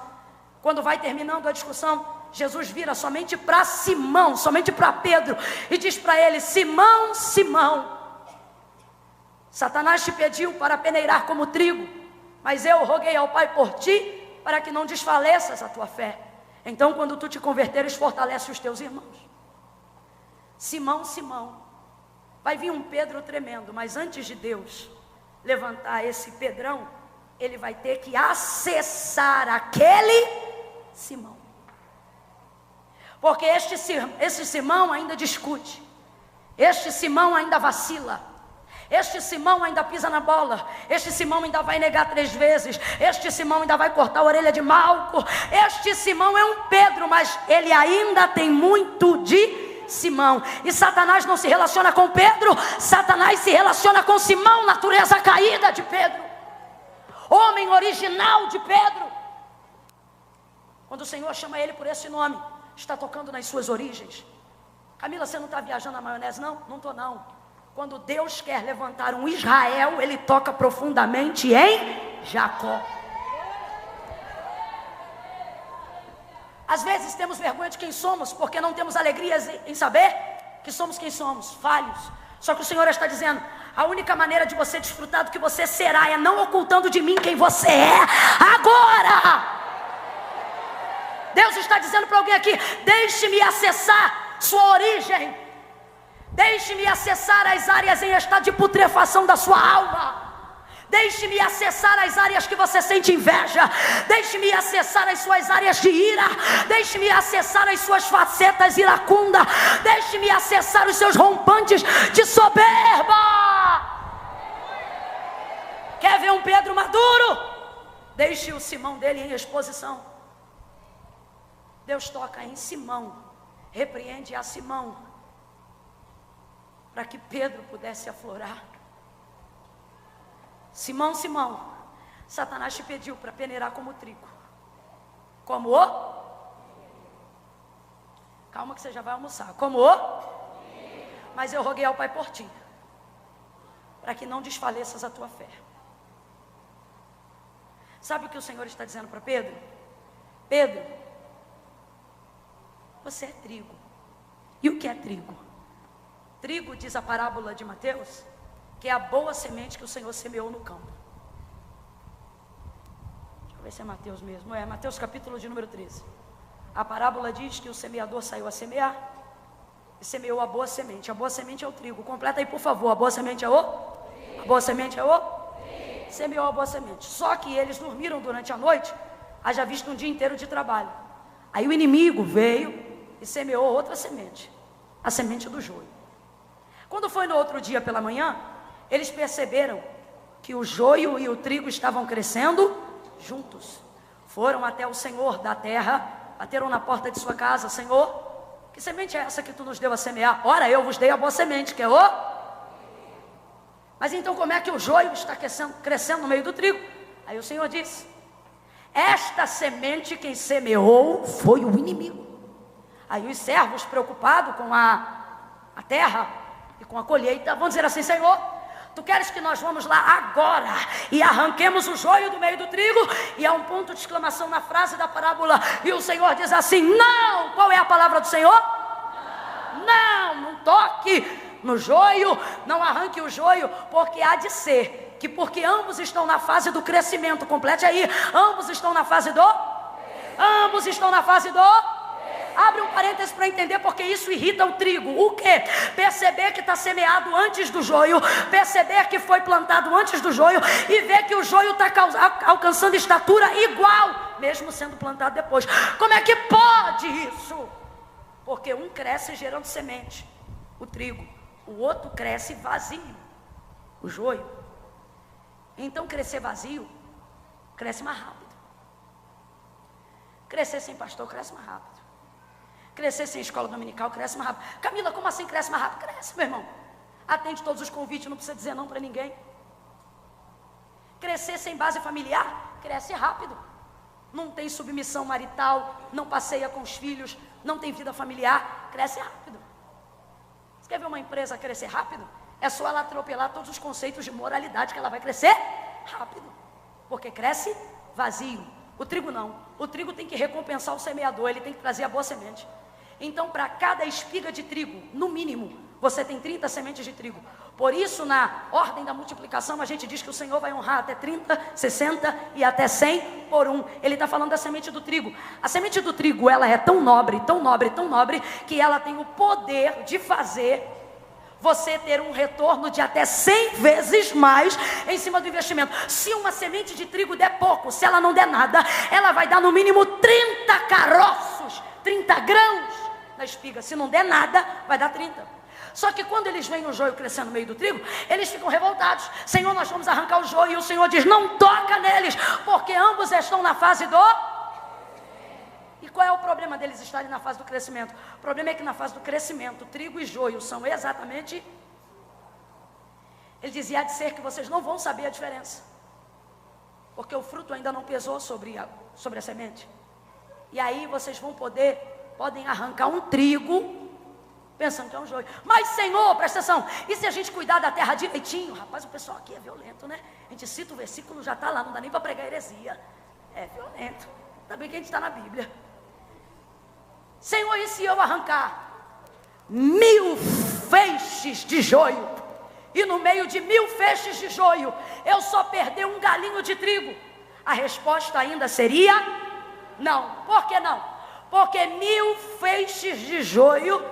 Quando vai terminando a discussão, Jesus vira somente para Simão, somente para Pedro, e diz para ele: Simão, Simão, Satanás te pediu para peneirar como trigo, mas eu roguei ao Pai por ti, para que não desfaleças a tua fé. Então, quando tu te converteres, fortalece os teus irmãos. Simão, Simão, vai vir um Pedro tremendo, mas antes de Deus levantar esse Pedrão, ele vai ter que acessar aquele Simão. Porque esse Simão ainda discute, este Simão ainda vacila, este Simão ainda pisa na bola, este Simão ainda vai negar 3 vezes, este Simão ainda vai cortar a orelha de Malco, este Simão é um Pedro, mas ele ainda tem muito de Simão. E Satanás não se relaciona com Pedro, Satanás se relaciona com Simão, natureza caída de Pedro, homem original de Pedro. Quando o Senhor chama ele por esse nome, está tocando nas suas origens. Camila, você não está viajando na maionese? Não, não estou não. Quando Deus quer levantar um Israel, Ele toca profundamente em Jacó. Às vezes temos vergonha de quem somos, porque não temos alegria em saber que somos quem somos, falhos. Só que o Senhor está dizendo: a única maneira de você desfrutar do que você será é não ocultando de mim quem você é agora. Deus está dizendo para alguém aqui: deixe-me acessar sua origem, deixe-me acessar as áreas em estado de putrefação da sua alma, deixe-me acessar as áreas que você sente inveja, deixe-me acessar as suas áreas de ira, deixe-me acessar as suas facetas iracunda, deixe-me acessar os seus rompantes de soberba. Quer ver um Pedro maduro? Deixe o Simão dele em exposição. Deus toca em Simão, repreende a Simão, para que Pedro pudesse aflorar. Simão, Simão, Satanás te pediu para peneirar como trigo. Como o? Calma que você já vai almoçar. Como o? Mas eu roguei ao Pai por ti, para que não desfaleças a tua fé. Sabe o que o Senhor está dizendo para Pedro? Pedro, você é trigo. E o que é trigo? Trigo, diz a parábola de Mateus, que é a boa semente que o Senhor semeou no campo. Deixa eu ver se é Mateus mesmo. É Mateus capítulo de número 13. A parábola diz que o semeador saiu a semear e semeou a boa semente. A boa semente é o trigo. Completa aí, por favor. A boa semente é o? A boa semente é o? Semeou a boa semente. Só que eles dormiram durante a noite, haja visto um dia inteiro de trabalho. Aí o inimigo veio e semeou outra semente, a semente do joio. Quando foi no outro dia pela manhã, eles perceberam que o joio e o trigo estavam crescendo juntos. Foram até o Senhor da terra, bateram na porta de sua casa: Senhor, que semente é essa que tu nos deu a semear? Ora, eu vos dei a boa semente, que é o... Mas então como é que o joio está crescendo no meio do trigo? Aí o Senhor disse: esta semente quem semeou foi o inimigo. Aí os servos, preocupados com a terra e com a colheita, vão dizer assim: Senhor, Tu queres que nós vamos lá agora e arranquemos o joio do meio do trigo? E há um ponto de exclamação na frase da parábola. E o Senhor diz assim: não! Qual é a palavra do Senhor? Não, não toque no joio, não arranque o joio, porque há de ser que porque ambos estão na fase do crescimento, complete aí, ambos estão na fase do? Ambos estão na fase do? Abre um parênteses para entender porque isso irrita o trigo. O quê? Perceber que está semeado antes do joio, perceber que foi plantado antes do joio e ver que o joio está alcançando estatura igual, mesmo sendo plantado depois. Como é que pode isso? Porque um cresce gerando semente, o trigo, o outro cresce vazio, o joio. Então crescer vazio, cresce mais rápido. Crescer sem pastor, cresce mais rápido. Crescer sem escola dominical, cresce mais rápido. Camila, como assim cresce mais rápido? Cresce, meu irmão. Atende todos os convites, não precisa dizer não para ninguém. Crescer sem base familiar, cresce rápido. Não tem submissão marital, não passeia com os filhos, não tem vida familiar, cresce rápido. Você quer ver uma empresa crescer rápido? É só ela atropelar todos os conceitos de moralidade que ela vai crescer rápido. Porque cresce vazio. O trigo não. O trigo tem que recompensar o semeador, ele tem que trazer a boa semente. Então, para cada espiga de trigo, no mínimo, você tem 30 sementes de trigo. Por isso, na ordem da multiplicação, a gente diz que o Senhor vai honrar até 30, 60 e até 100 por um. Ele está falando da semente do trigo. A semente do trigo, ela é tão nobre, tão nobre, tão nobre, que ela tem o poder de fazer você ter um retorno de até 100 vezes mais em cima do investimento. Se uma semente de trigo der pouco, se ela não der nada, ela vai dar no mínimo 30 caroços, 30 grãos na espiga. Se não der nada, vai dar 30. Só que quando eles veem o joio crescendo no meio do trigo, eles ficam revoltados. Senhor, nós vamos arrancar o joio. E o Senhor diz, não toca neles, porque ambos estão na fase do... E qual é o problema deles estarem na fase do crescimento? O problema é que na fase do crescimento, trigo e joio são exatamente... Ele dizia, há de ser que vocês não vão saber a diferença. Porque o fruto ainda não pesou sobre a semente. E aí vocês podem arrancar um trigo, pensando que é um joio. Mas Senhor, presta atenção, e se a gente cuidar da terra direitinho? Rapaz, o pessoal aqui é violento, né? A gente cita o versículo, já está lá, não dá nem para pregar heresia. É violento. Ainda bem que a gente está na Bíblia. Senhor, e se eu arrancar 1000 feixes de joio, e no meio de 1000 feixes de joio, eu só perder um galinho de trigo? A resposta ainda seria não. Por que não? Porque 1000 feixes de joio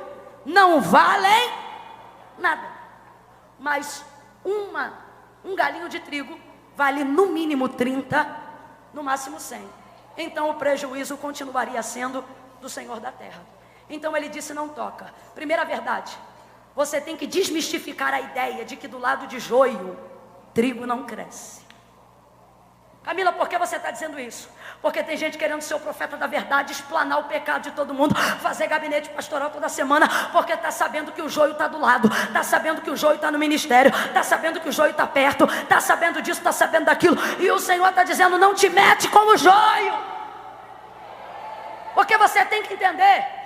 não valem nada. Mas um galinho de trigo vale no mínimo 30, no máximo 100. Então o prejuízo continuaria sendo do Senhor da terra. Então ele disse, não toca. Primeira verdade, você tem que desmistificar a ideia de que do lado de joio, trigo não cresce. Camila, por que você está dizendo isso? Porque tem gente querendo ser o profeta da verdade, explanar o pecado de todo mundo, fazer gabinete pastoral toda semana, porque está sabendo que o joio está do lado, está sabendo que o joio está no ministério, está sabendo que o joio está perto, está sabendo disso, está sabendo daquilo, e o Senhor está dizendo, não te mete com o joio. Porque você tem que entender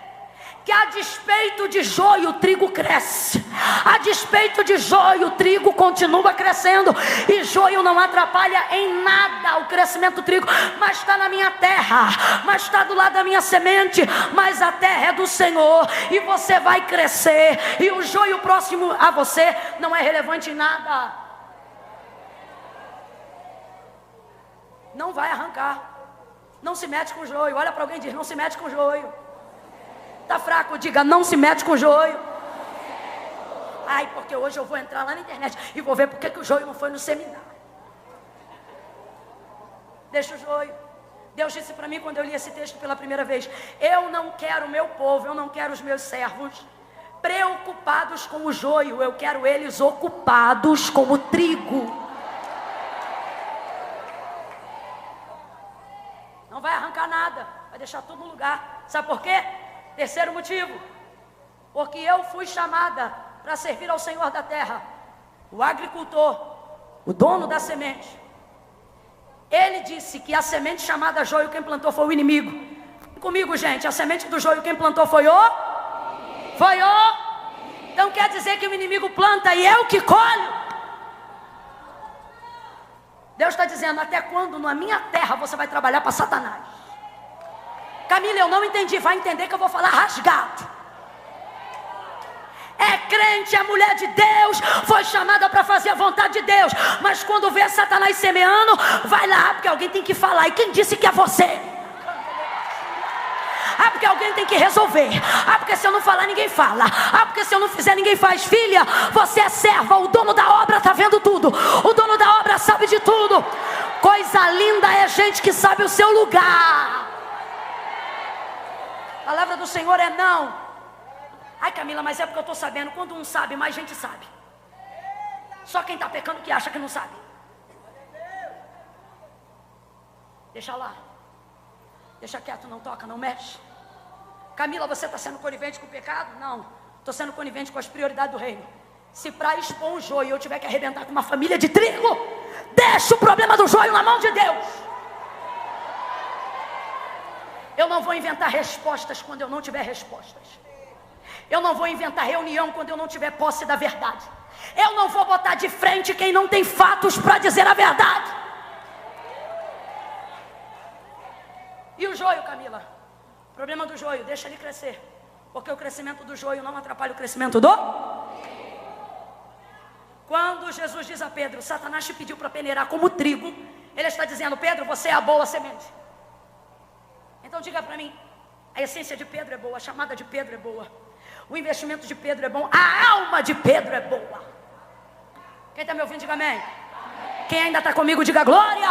que a despeito de joio, o trigo cresce. A despeito de joio, o trigo continua crescendo. E joio não atrapalha em nada o crescimento do trigo. Mas está na minha terra, mas está do lado da minha semente. Mas a terra é do Senhor, e você vai crescer. E o joio próximo a você não é relevante em nada. Não vai arrancar. Não se mete com o joio. Olha para alguém e diz, não se mete com o joio. Está fraco, diga, não se mete com o joio. Ai, porque hoje eu vou entrar lá na internet e vou ver porque que o joio não foi no seminário. Deixa o joio. Deus disse para mim quando eu li esse texto pela primeira vez, eu não quero o meu povo, eu não quero os meus servos preocupados com o joio, eu quero eles ocupados com o trigo. Não vai arrancar nada, vai deixar tudo no lugar. Sabe por quê? Terceiro motivo, porque eu fui chamada para servir ao Senhor da terra. O agricultor, o dono da semente, ele disse que a semente chamada joio, quem plantou foi o inimigo. Comigo, gente, a semente do joio, quem plantou foi o? Foi o? Então quer dizer que o inimigo planta e eu que colho? Deus está dizendo, até quando na minha terra você vai trabalhar para Satanás? Camila, eu não entendi, vai entender que eu vou falar rasgado. É crente, é mulher de Deus, foi chamada para fazer a vontade de Deus, mas quando vê Satanás semeando, vai lá, porque alguém tem que falar. E quem disse que é você? Ah, porque alguém tem que resolver. Ah, porque se eu não falar, ninguém fala. Ah, porque se eu não fizer, ninguém faz. Filha, você é serva, o dono da obra está vendo tudo. O dono da obra sabe de tudo. Coisa linda é gente que sabe o seu lugar. A palavra do Senhor é não. Ai, Camila, mas é porque eu estou sabendo. Quando um sabe, mais gente sabe. Só quem está pecando que acha que não sabe. Deixa lá. Deixa quieto, não toca, não mexe. Camila, você está sendo conivente com o pecado? Não. Estou sendo conivente com as prioridades do reino. Se para expor um joio eu tiver que arrebentar com uma família de trigo, deixa o problema do joio na mão de Deus. Eu não vou inventar respostas quando eu não tiver respostas. Eu não vou inventar reunião quando eu não tiver posse da verdade. Eu não vou botar de frente quem não tem fatos para dizer a verdade. E o joio, Camila? O problema do joio, deixa ele crescer. Porque o crescimento do joio não atrapalha o crescimento do... Quando Jesus diz a Pedro, Satanás te pediu para peneirar como trigo, ele está dizendo, Pedro, você é a boa semente. Então diga para mim, a essência de Pedro é boa, a chamada de Pedro é boa. O investimento de Pedro é bom, a alma de Pedro é boa. Quem está me ouvindo, diga amém. Quem ainda está comigo, diga glória.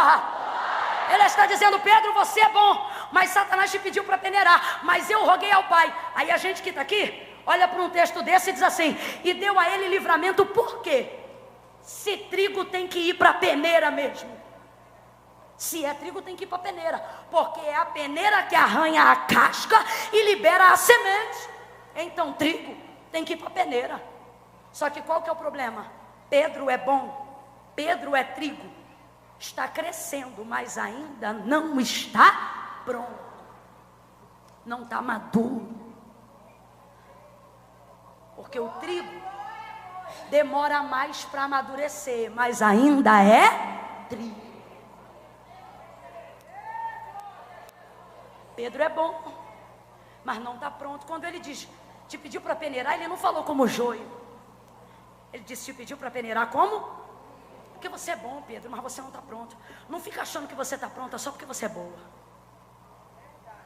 Ele está dizendo, Pedro, você é bom, mas Satanás te pediu para peneirar, mas eu roguei ao Pai. Aí a gente que está aqui, olha para um texto desse e diz assim, e deu a ele livramento, por quê? Se trigo tem que ir para a peneira mesmo. Se é trigo tem que ir para a peneira, porque é a peneira que arranha a casca e libera a semente. Então trigo tem que ir para a peneira. Só que qual que é o problema? Pedro é bom, Pedro é trigo, está crescendo, mas ainda não está pronto, não está maduro. Porque o trigo demora mais para amadurecer, mas ainda é trigo. Pedro é bom, mas não está pronto. Quando ele diz, te pediu para peneirar, ele não falou como joio. Ele disse, te pediu para peneirar como? Porque você é bom, Pedro, mas você não está pronto. Não fica achando que você está pronta só porque você é boa.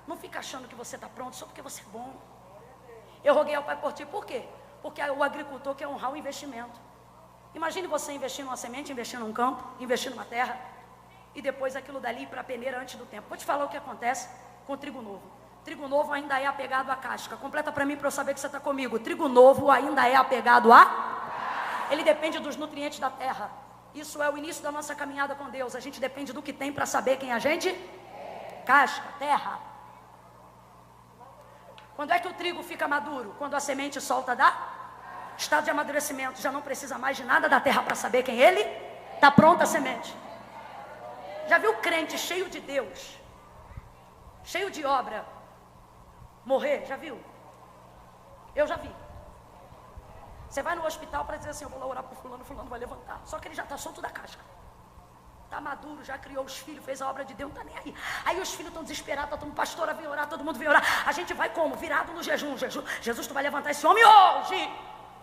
Não fica achando que você está pronto só porque você é bom. Eu roguei ao Pai por ti, por quê? Porque o agricultor quer honrar o investimento. Imagine você investir numa semente, investir num campo, investir numa terra, e depois aquilo dali para a peneira antes do tempo. Vou te falar o que acontece com trigo novo. Trigo novo ainda é apegado à casca. Completa para mim para eu saber que você está comigo. Trigo novo ainda é apegado a... Ele depende dos nutrientes da terra. Isso é o início da nossa caminhada com Deus. A gente depende do que tem para saber quem a gente... Casca, terra. Quando é que o trigo fica maduro? Quando a semente solta da... Estado de amadurecimento. Já não precisa mais de nada da terra para saber quem ele... Está pronta a semente. Já viu crente cheio de Deus, cheio de obra, morrer? Já viu? Eu já vi. Você vai no hospital para dizer assim, eu vou lá orar para fulano, fulano vai levantar. Só que ele já está solto da casca. Está maduro, já criou os filhos, fez a obra de Deus, não está nem aí. Aí os filhos estão desesperados, todo mundo, pastora, vem orar, todo mundo vem orar. A gente vai como? Virado no jejum. Jesus, tu vai levantar esse homem hoje.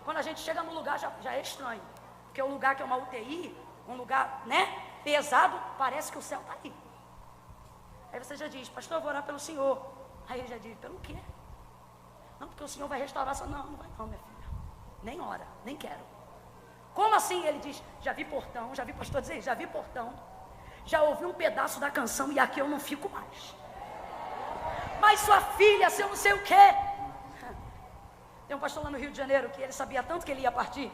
Quando a gente chega no lugar, já é estranho. Porque o lugar que é uma UTI, um lugar, né, pesado, parece que o céu está aí. Aí você já diz, pastor, eu vou orar pelo senhor. Aí ele já diz, pelo quê? Não, porque o senhor vai restaurar. Não vai não, minha filha. Nem ora, nem quero. Como assim? Ele diz, já vi portão, já vi pastor dizer, já vi portão, já ouvi um pedaço da canção e aqui eu não fico mais. Mas sua filha, seu não sei o quê. Tem um pastor lá no Rio de Janeiro que ele sabia tanto que ele ia partir,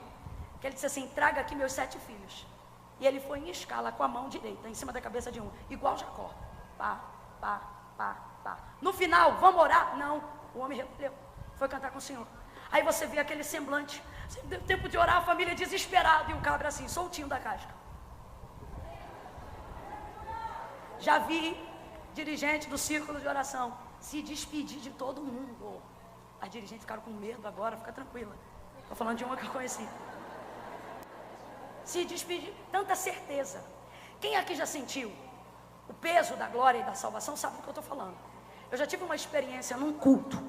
que ele disse assim, traga aqui meus 7 filhos. E ele foi em escala com a mão direita, em cima da cabeça de um, igual Jacó. Pá, pá, pá, pá. No final, vamos orar? Não, o homem recolheu, foi cantar com o Senhor. Aí você vê aquele semblante, deu tempo de orar, a família desesperada, e o cabra assim, soltinho da casca. Já vi dirigente do círculo de oração se despedir de todo mundo. As dirigentes ficaram com medo agora, fica tranquila. Estou falando de uma que eu conheci. Se despedir, tanta certeza, Quem aqui já sentiu o peso da glória e da salvação sabe do que eu estou falando. Eu já tive uma experiência num culto,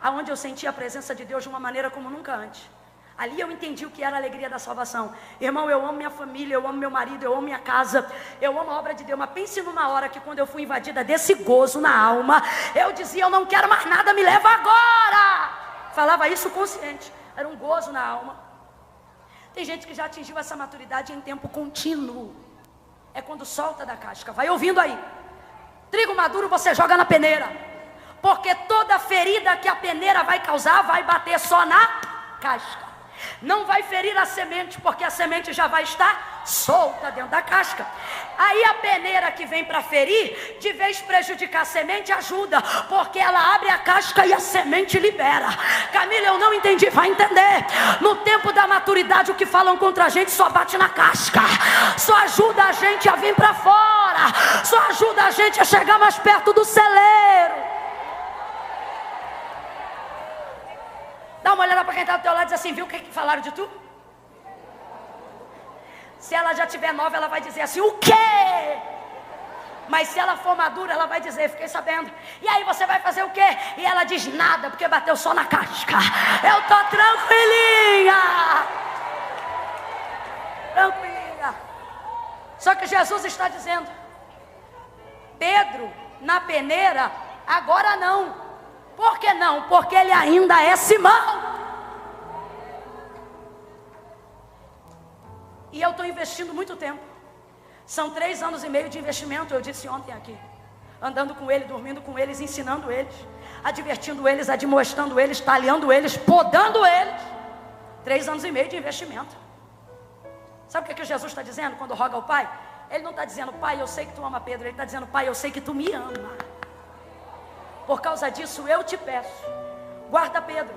onde eu senti a presença de Deus de uma maneira como nunca antes. Ali eu entendi o que era a alegria da salvação. Irmão, eu amo minha família, eu amo meu marido, eu amo minha casa, eu amo a obra de Deus. Mas pense numa hora que quando eu fui invadida desse gozo na alma, eu dizia, eu não quero mais nada, me leva agora. Falava isso consciente, era um gozo na alma. Tem gente que já atingiu essa maturidade em tempo contínuo. É quando solta da casca, vai ouvindo aí. Trigo maduro você joga na peneira, porque toda ferida que a peneira vai causar, vai bater só na casca. Não vai ferir a semente, porque a semente já vai estar solta dentro da casca. Aí a peneira que vem para ferir, de vez prejudicar a semente, ajuda, porque ela abre a casca e a semente libera. Camila, eu não entendi, vai entender. No tempo da maturidade, o que falam contra a gente só bate na casca, só ajuda a gente a vir para fora, só ajuda a gente a chegar mais perto do celeiro. Dá uma olhada para quem está do teu lado e diz assim, viu o que falaram de tu? Se ela já tiver nova, ela vai dizer assim, o quê? Mas se ela for madura, ela vai dizer, fiquei sabendo. E aí você vai fazer o quê? E ela diz nada, porque bateu só na casca. Eu tô tranquilinha. Tranquilinha. Só que Jesus está dizendo, Pedro, na peneira, agora não. Por que não? Porque ele ainda é Simão. E eu estou investindo muito tempo. São 3 anos e meio de investimento, eu disse ontem aqui. Andando com ele, dormindo com eles, ensinando eles, advertindo eles, admoestando eles, talhando eles, podando eles. 3 anos e meio de investimento. Sabe o que Jesus está dizendo quando roga ao Pai? Ele não está dizendo, Pai, eu sei que tu ama Pedro. Ele está dizendo, Pai, eu sei que tu me ama. Por causa disso eu te peço, guarda Pedro,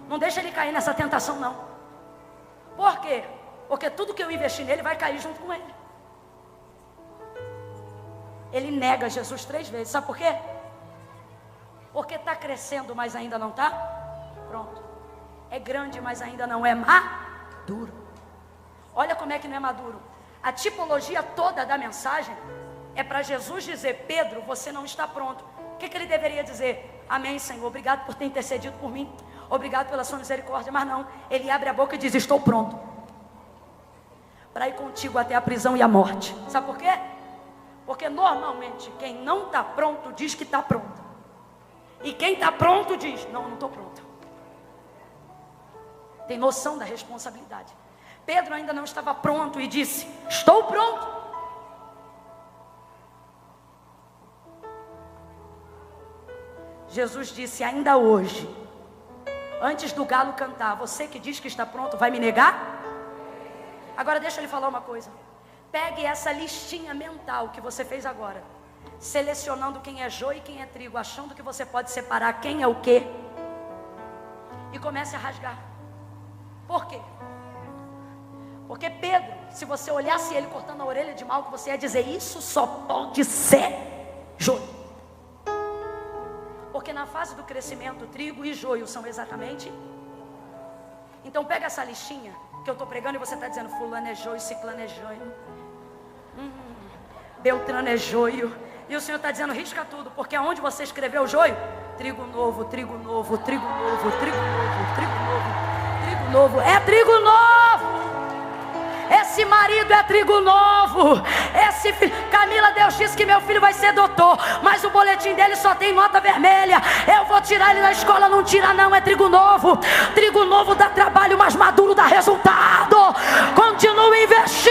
não deixa ele cair nessa tentação não. Por quê? Porque tudo que eu investi nele vai cair junto com ele. Ele nega Jesus 3 vezes, sabe por quê? Porque está crescendo, mas ainda não está pronto. É grande, mas ainda não é maduro. Olha como é que não é maduro. A tipologia toda da mensagem é para Jesus dizer, Pedro, você não está pronto. O que ele deveria dizer? Amém, Senhor, obrigado por ter intercedido por mim, obrigado pela sua misericórdia. Mas não, ele abre a boca e diz, estou pronto para ir contigo até a prisão e a morte. Sabe por quê? Porque normalmente quem não está pronto diz que está pronto, e quem está pronto diz, não estou pronto. Tem noção da responsabilidade. Pedro ainda não estava pronto e disse, estou pronto. Jesus disse, ainda hoje, antes do galo cantar, você que diz que está pronto, vai me negar? Agora deixa eu lhe falar uma coisa. Pegue essa listinha mental que você fez agora, selecionando quem é joio e quem é trigo, achando que você pode separar quem é o quê, e comece a rasgar. Por quê? Porque Pedro, se você olhasse ele cortando a orelha de Malco, você ia dizer, isso só pode ser joio. Porque na fase do crescimento, trigo e joio são exatamente. Então pega essa listinha que eu estou pregando e você está dizendo, fulano é joio, ciclano é joio, Beltrano é joio. E o Senhor está dizendo, risca tudo, porque aonde você escreveu joio, trigo novo, trigo novo, trigo novo, trigo novo, trigo novo, trigo novo, é trigo novo. Esse marido é trigo novo. Esse filho, Camila, Deus disse que meu filho vai ser doutor, mas o boletim dele só tem nota vermelha. Eu vou tirar ele da escola, não tira não, é trigo novo. Trigo novo dá trabalho, mas maduro dá resultado. Continua investindo.